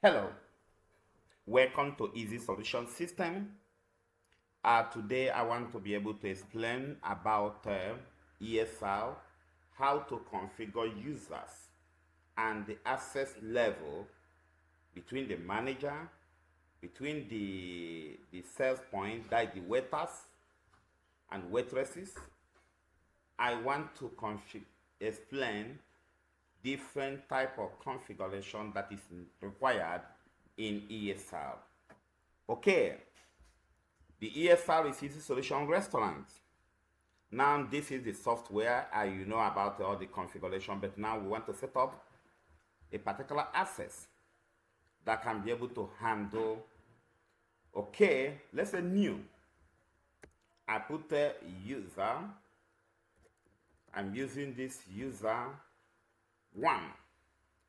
Hello, welcome to EziSolution System. Today I want to be able to explain about ESL, how to configure users and the access level between the manager, between the sales point, that is the waiters and waitresses. I want to explain different type of configuration that is required in ESL. Okay, the ESL is EziSolution Restaurant. Now this is the software. You know about all the configuration, but now we want to set up a particular access that can be able to handle. Okay, let's say new. I put a user. I'm using this user 1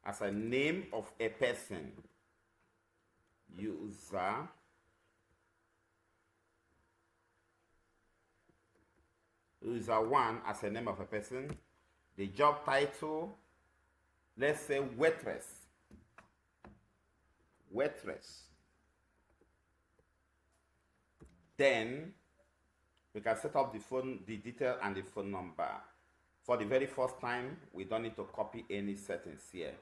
as a name of a person. User 1 as a name of a person. The job title, let's say waitress. Then we can set up the detail and the phone number. For the very first time, we don't need to copy any settings here.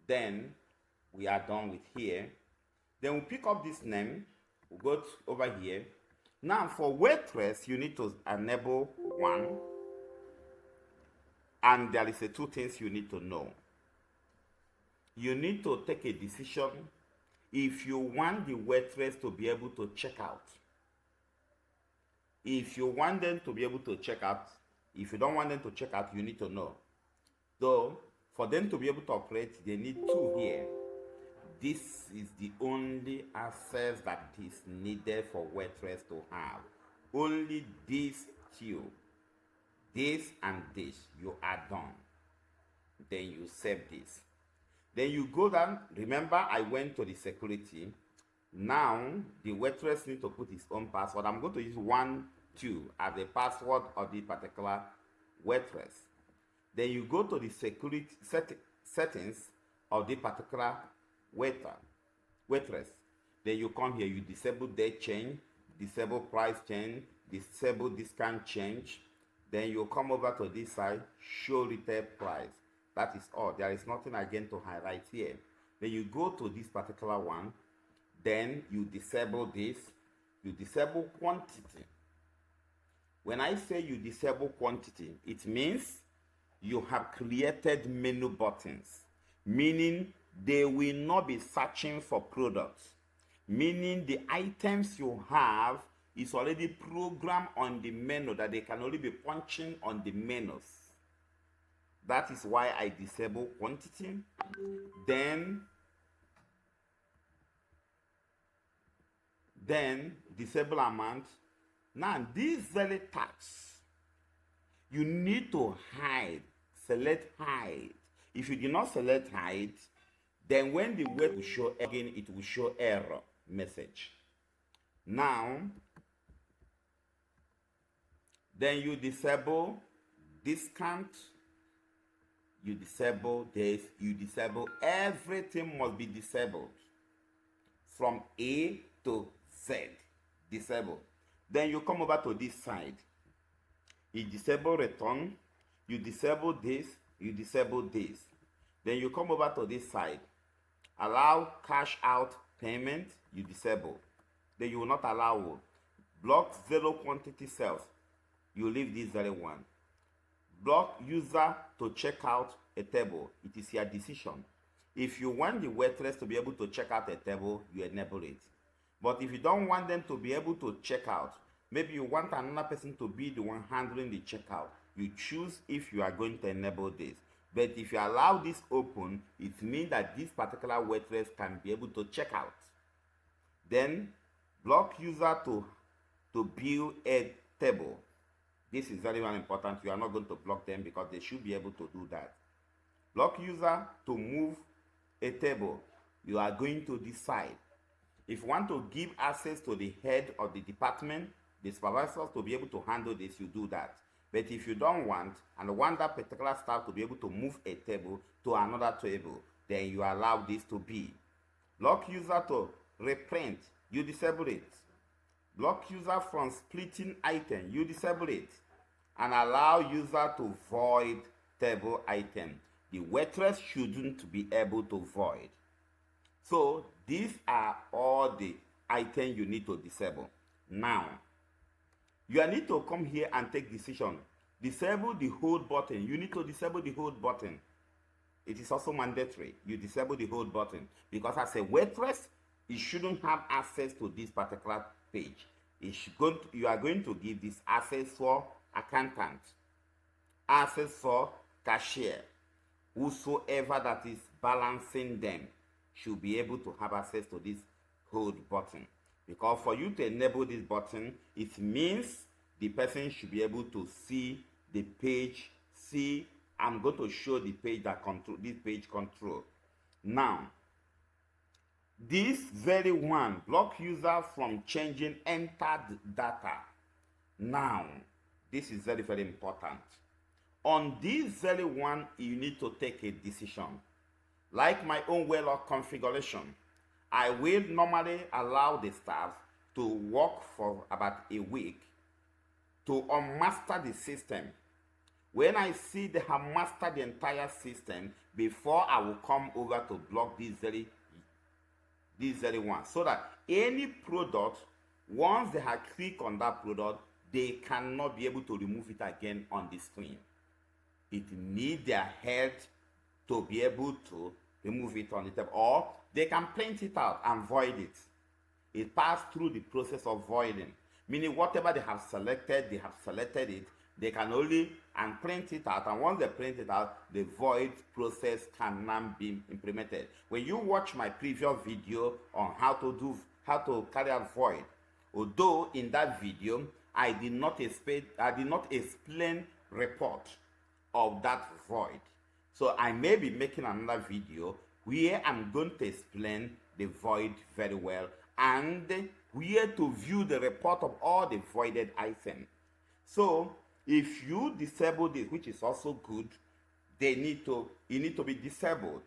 Then we are done with here. Then we pick up this name, we go over here. Now for waitress, you need to enable 1, and there is two things you need to know. You need to take a decision if you want the waitress to be able to check out. If you want them to be able to check out, if you don't want them to check out, you need to know. Though, for them to be able to operate, they need 2 here. This is the only access that is needed for waitress to have. Only these 2. This and this. You are done. Then you save this. Then you go down. Remember, I went to the security. Now, the waitress needs to put his own password. I'm going to use 1, 2 as the password of the particular waitress. Then you go to the security settings of the particular waitress. Then you come here, you disable date change, disable price change, disable discount change. Then you come over to this side, show retail price. That is all. There is nothing again to highlight here. Then you go to this particular one. Then you disable this. You disable quantity. When I say you disable quantity, it means you have created menu buttons, meaning they will not be searching for products, meaning the items you have is already programmed on the menu that they can only be punching on the menus. That is why I disable quantity. Then disable amount. Now this very tax, you need to hide. Select hide. If you do not select hide, then when the web will show again, it will show error message. Now, then you disable discount. You disable this. You disable everything must be disabled from A to Z. Disable. Then you come over to this side. You disable return. You disable this. You disable this. Then you come over to this side. Allow cash out payment. You disable. Then you will not allow block 0 quantity sales. You leave this 01. Block user to check out a table. It is your decision. If you want the waitress to be able to check out a table, you enable it. But if you don't want them to be able to check out, maybe you want another person to be the one handling the checkout, you choose if you are going to enable this. But if you allow this open, it means that this particular waitress can be able to check out. Then block user to view a table. This is very, very important. You are not going to block them because they should be able to do that. Block user to move a table. You are going to decide. If you want to give access to the head of the department, the supervisors to be able to handle this, you do that. But if you don't want, and want that particular staff to be able to move a table to another table, then you allow this to be. Block user to reprint, you disable it. Block user from splitting item, you disable it. And allow user to void table item. The waitress shouldn't be able to void. So these are all the items you need to disable. Now, you need to come here and take decision. Disable the hold button. You need to disable the hold button. It is also mandatory. You disable the hold button because as a waitress, you shouldn't have access to this particular page. You are going to give this access for accountant, access for cashier. Whosoever that is balancing them should be able to have access to this hold button. Because for you to enable this button, it means the person should be able to see the page. See, I'm going to show the page that control this page control. Now, this very one block user from changing entered data. Now, this is very, very important. On this very one, you need to take a decision. Like my own way of configuration, I will normally allow the staff to work for about a week to unmaster the system. When I see they have mastered the entire system, before I will come over to block this very one, so that any product, once they have clicked on that product, they cannot be able to remove it again on the screen. It needs their head to be able to remove it on the table, or they can print it out and void it. It passed through the process of voiding, meaning whatever they have selected it. They can only and print it out, and once they print it out, the void process can now be implemented. When you watch my previous video on how to carry out void, although in that video I did not explain report of that void. So I may be making another video where I'm going to explain the void very well and where to view the report of all the voided items. So if you disable this, which is also good, it need to be disabled.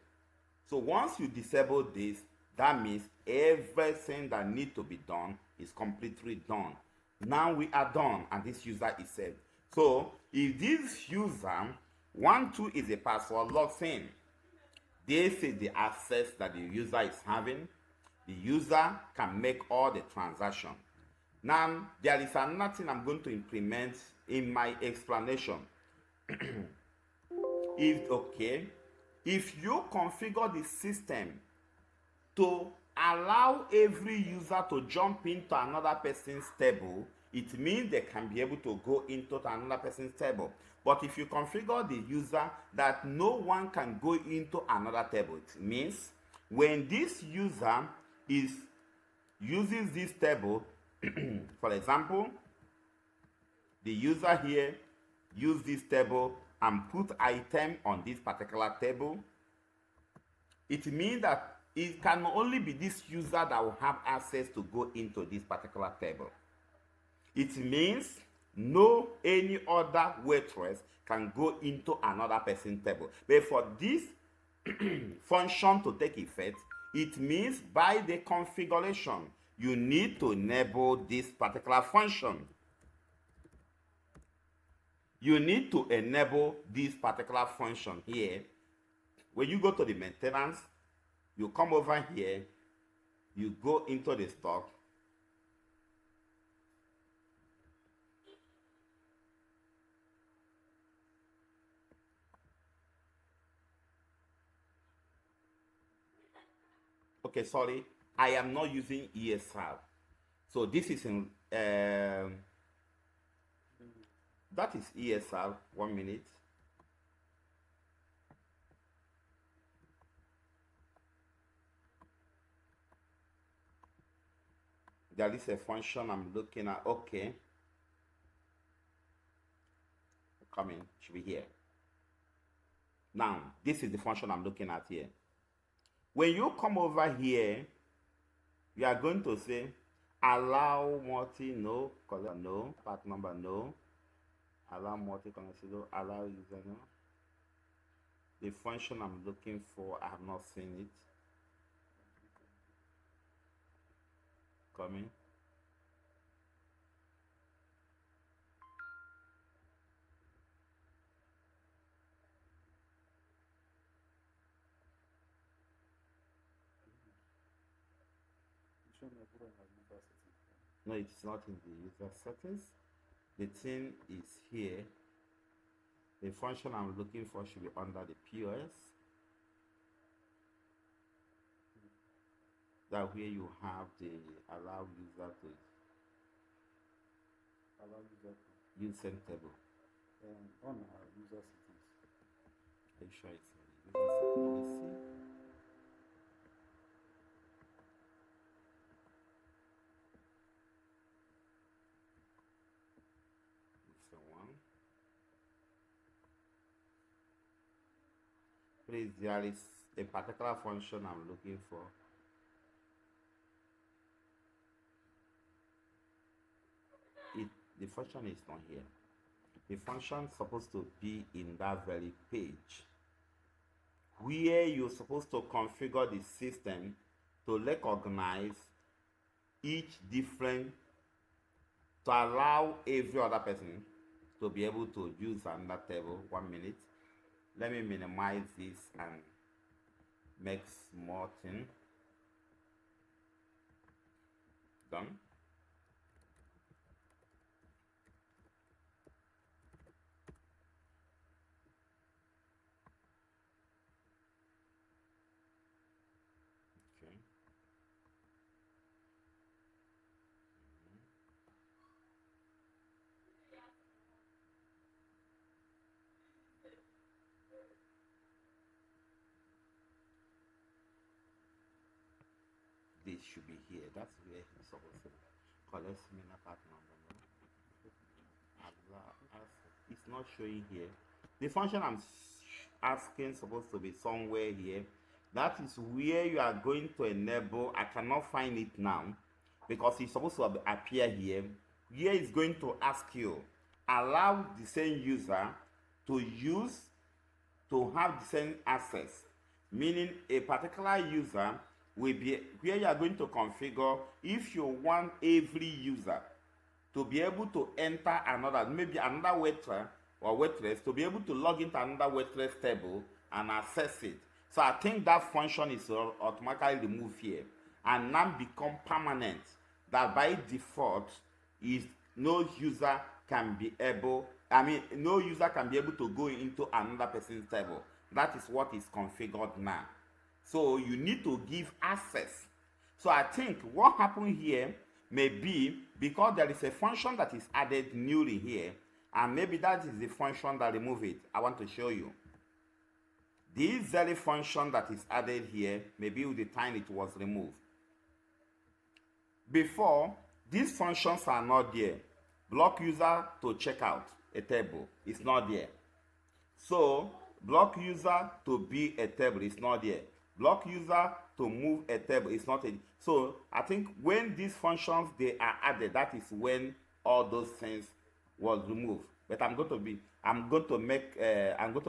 So once you disable this, that means everything that needs to be done is completely done. Now we are done and this user is saved. So if this user 12 is a password logs in, this is the access that the user is having. The user can make all the transactions. Now there is another thing I'm going to implement in my explanation. If you configure the system to allow every user to jump into another person's table, it means they can be able to go into another person's table. But if you configure the user that no one can go into another table, it means when this user uses this table, for example, the user here use this table and put item on this particular table, it means that it can only be this user that will have access to go into this particular table. It means no any other waitress can go into another person's table. But for this function to take effect, it means by the configuration, you need to enable this particular function. You need to enable this particular function here. When you go to the maintenance, you come over here, you go into the stock, okay, sorry, I am not using ESR. So this is in, that is ESR, 1 minute. There is a function I'm looking at, okay. Coming, should be here. Now, this is the function I'm looking at here. When you come over here, you are going to say, allow multi, no, color, no, part number, no, allow multi, consider, allow user, no. The function I'm looking for, I have not seen it. coming. No, it's not in the user settings. The thing is here. The function I'm looking for should be under the POS. That where you have the allow user to use send table. On our user settings. Are you sure it's on the user settings? Let me see. It's the one. Please, there is a particular function I'm looking for. The function is not here. The function is supposed to be in that very page where you're supposed to configure the system to recognize each different, to allow every other person to be able to use another table. 1 minute. Let me minimize this and make small thing. Done. Okay. This should be here. That's where it's supposed to be. Collect minute part number. It's not showing here. The function I'm asking supposed to be somewhere here. That is where you are going to enable. I cannot find it now because it's supposed to appear here. Here is going to ask you allow the same user to have the same access, meaning a particular user will be where you are going to configure if you want every user to be able to enter another, maybe another waiter or waitress, to be able to log into another waitress table and access it. So I think that function is automatically removed here and now become permanent, that by default is no user can be able to go into another person's table. That is what is configured now. So you need to give access. So I think what happened here may be because there is a function that is added newly here, and maybe that is the function that remove it. I want to show you. This very function that is added here, maybe with the time it was removed. Before, these functions are not there. Block user to check out a table is not there. So block user to be a table is not there. Block user to move a table is not a. So I think when these functions they are added, that is when all those things was removed. But I'm going to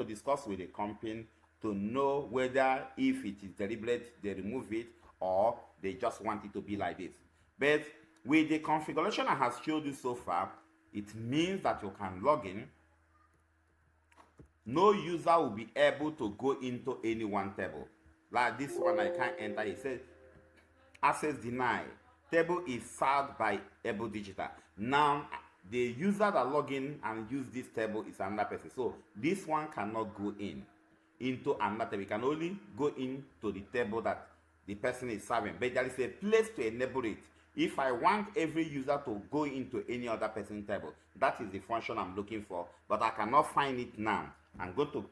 discuss with the company to know whether if it is deliberate they remove it or they just want it to be like this. But with the configuration I have showed you so far, it means that you can log in. No user will be able to go into any one table. Like this one, I can't enter. It says access denied. Table is served by Able Digital. Now the user that log in and use this table is another person. So this one cannot go into another table. It can only go into the table that the person is serving. But there is a place to enable it. If I want every user to go into any other person's table, that is the function I'm looking for. But I cannot find it now. I'm going to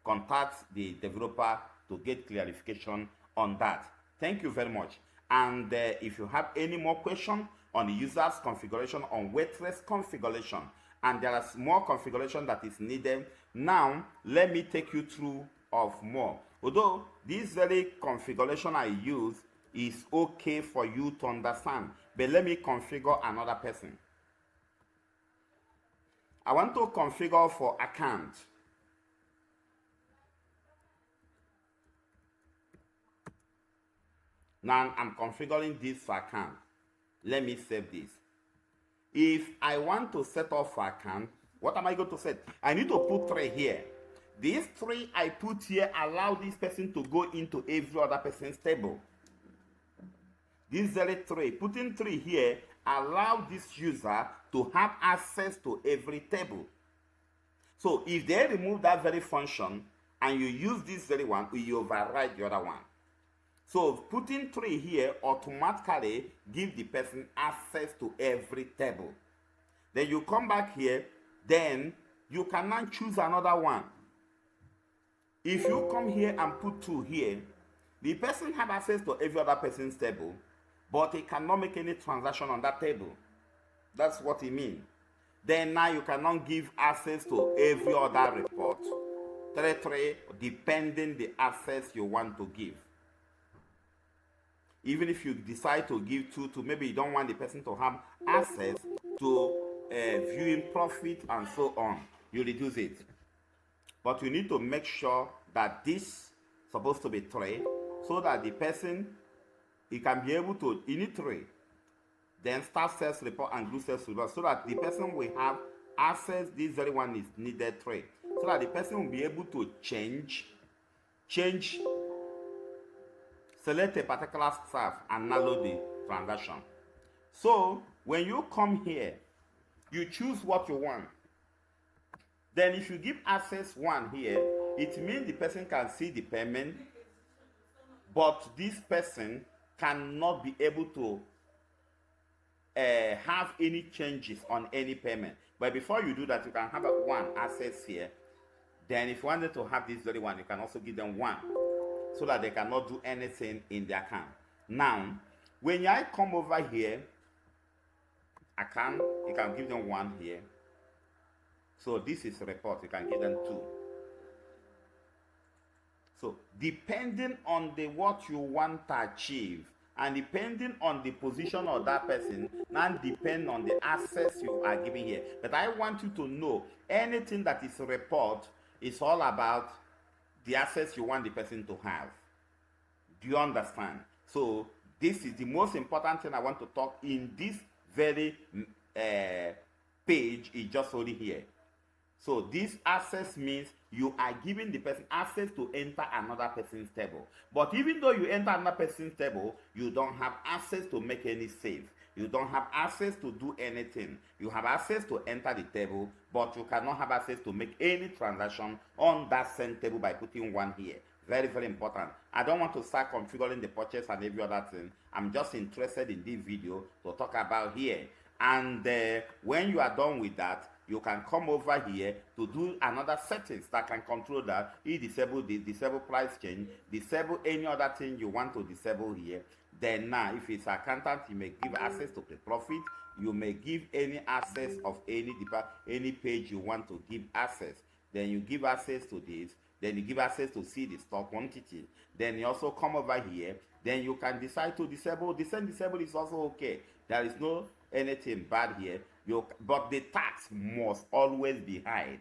contact the developer to get clarification on that. Thank you very much. And if you have any more questions on the user's configuration, on waitress configuration, and there is more configuration that is needed, now let me take you through of more. Although this very configuration I use is okay for you to understand, but let me configure another person. I want to configure for account. Now I'm configuring this for account. Let me save this. If I want to set up for account, what am I going to set? I need to put 3 here. These 3 I put here allow this person to go into every other person's table. This 3, putting 3 here allow this user to have access to every table. So if they remove that very function and you use this very one, you override the other one. So putting 3 here automatically give the person access to every table. Then you come back here, then you cannot choose another one. If you come here and put 2 here, the person have access to every other person's table, but he cannot make any transaction on that table. That's what it means. Then now you cannot give access to every other report. 3, depending the access you want to give. Even if you decide to give 2 to, maybe you don't want the person to have access to viewing profit and so on, you reduce it. But you need to make sure that this is supposed to be 3, so that the person, he can be able to, you need 3. Then start sales report and do sales report, so that the person will have access. This very one is needed 3, so that the person will be able to change, select a particular staff and narrow the transaction. So when you come here, you choose what you want. Then if you give access 1 here, it means the person can see the payment, but this person cannot be able to have any changes on any payment. But before you do that, you can have 1 access here. Then if you wanted to have this very one, you can also give them 1, so that they cannot do anything in their account. Now, when I come over here, you can give them 1 here. So this is report, you can give them 2. So depending on what you want to achieve, and depending on the position of that person, and depend on the access you are giving here. But I want you to know, anything that is a report is all about the access you want the person to have. Do you understand? So this is the most important thing I want to talk in this very page, is just only here. So this access means you are giving the person access to enter another person's table. But even though you enter another person's table, you don't have access to make any save. You don't have access to do anything. You have access to enter the table, but you cannot have access to make any transaction on that same table by putting 1 here. Very, very important. I don't want to start configuring the purchase and every other thing. I'm just interested in this video to talk about here. And when you are done with that, you can come over here to do another settings that can control that. You disable this, disable price change, disable any other thing you want to disable here. Then now, if it's accountant, you may give access to the profit. You may give any access of any page you want to give access. Then you give access to this. Then you give access to see the stock quantity. Then you also come over here. Then you can decide to disable. Disable is also okay. There is no anything bad here. But the tax must always be hide.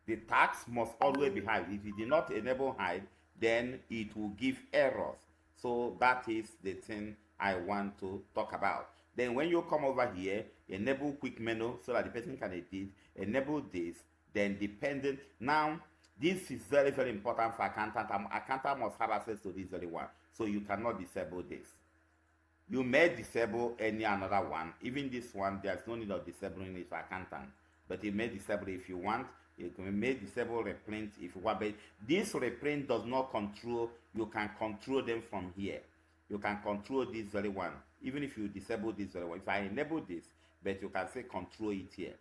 The tax must always be hide. If you do not enable hide, then it will give errors. So that is the thing I want to talk about. Then when you come over here, enable quick menu so that the person can edit. Enable this. Then dependent. Now, this is very, very important for accountant. Accountant must have access to this very one. So you cannot disable this. You may disable any another one. Even this one, there's no need of disabling it for accountant. But you may disable it if you want. You may disable reprint if you want. But this reprint does not control. You can control them from here. You can control this very one. Even if you disable this very one. If I enable this, but you can say control it here.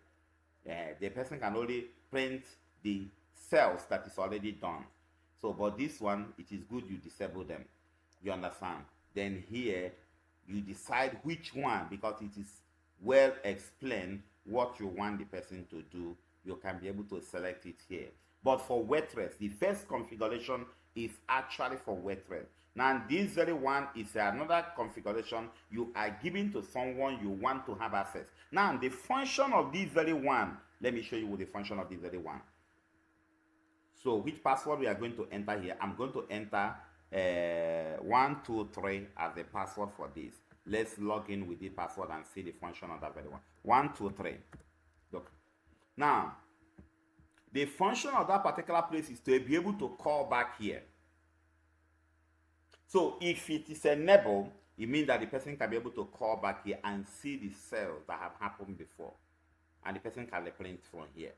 The person can only print the cells that is already done. So, but this one, it is good you disable them. You understand? Then here, you decide which one, because it is well explained what you want the person to do. You can be able to select it here. But for Waitress, the first configuration is actually for Waitress. Now, this very one is another configuration you are giving to someone you want to have access. Now, the function of this very one, let me show you the function of this very one. So, which password we are going to enter here? I'm going to enter 123 as the password for this. Let's log in with the password and see the function of that very one. 123. Look. Now, the function of that particular place is to be able to call back here. So if it is enabled, it means that the person can be able to call back here and see the cells that have happened before. And the person can reprint from here.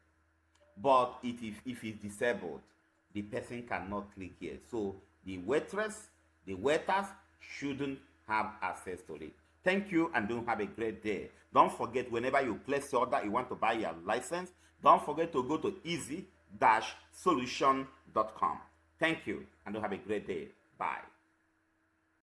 But if it's disabled, the person cannot click here. So the waitress, the waiters shouldn't have access to it. Thank you and do have a great day. Don't forget, whenever you place your order, you want to buy your license, don't forget to go to EziSolution.com. Thank you and do have a great day. Bye.